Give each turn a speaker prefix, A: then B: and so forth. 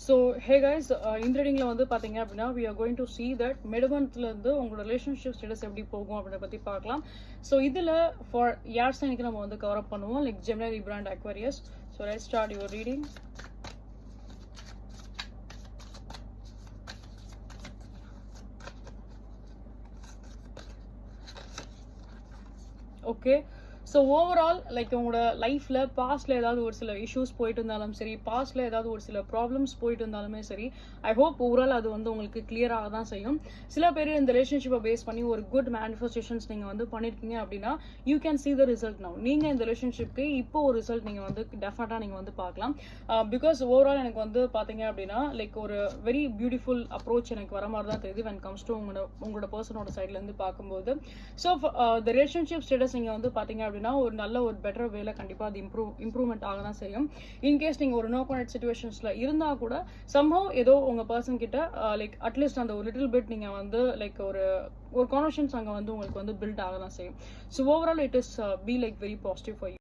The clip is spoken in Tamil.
A: So hey guys, இந்த ரீடிங்ல வந்து பாத்தீங்க அப்படின்னா we are going to see that மிட்-மந்த்ல இருந்து உங்களோட ரிலேஷன்ஷிப் ஸ்டேட்டஸ் எப்படி போகும் அப்படின்றத பத்தி பார்க்கலாம். ஸோ இதுல ஃபார் யார் சைனுக்கு நம்ம வந்து கவர் அப் பண்ணுவோம், like Gemini, Libre and Aquarius. So let's start your reading. Okay, so overall like உங்களோட லைஃப்பில் பாஸ்டில் ஏதாவது ஒரு சில இஷ்யூஸ் போயிட்டு இருந்தாலும் சரி, பாஸ்டில் ஏதாவது ஒரு சில ப்ராப்ளம்ஸ் போயிட்டு இருந்தாலுமே சரி, ஐ ஹோப் ஓவரால் அது வந்து உங்களுக்கு கிளியராக தான் செய்யும். சில பேர் இந்த ரிலேஷன்ஷிப்பை பேஸ் பண்ணி ஒரு குட் மேனிஃபெஸ்டேஷன்ஸ் நீங்கள் வந்து பண்ணியிருக்கீங்க அப்படின்னா you can see the result now. நீங்கள் இந்த ரிலேஷன்ஷிப்க்கு இப்போ ஒரு ரிசல்ட் நீங்கள் வந்து டெஃபினட்டாக நீங்கள் வந்து பார்க்கலாம். பிகாஸ் ஓவரால் எனக்கு வந்து பார்த்தீங்க அப்படின்னா லைக் ஒரு வெரி பியூட்டிஃபுல் அப்ரோச் எனக்கு வர மாதிரி தான் தெரியுது when comes to உங்களோட பர்சனோட சைட்லேருந்து பார்க்கும்போது. ஸோ த ரிலேஷன்ஷிப் ஸ்டேட்டஸ் நீங்கள் வந்து பார்த்தீங்க அப்படின்னா ஒரு நல்ல ஒரு பெட்டர் வேல கண்டிப்பா அது இம்ப்ரூவ்மெண்ட் ஆக தான் செய்யும். இன்கேஸ் நீங்க ஒரு நோ கான்டாக்ட் சிச்சுவேஷன்ஸ்ல இருந்தா கூட சம்ஹவ் ஏதோ உங்க பர்சன் கிட்ட லைக் அட்லீஸ்ட் அந்த ஒரு லிட்டில் பிட் நீங்க வந்து லைக் ஒரு கான்வர்சேஷன்ஸ் அங்க வந்து உங்களுக்கு வந்து பில்ட் ஆக தான் செய்யும். So overall it is be like very positive for you.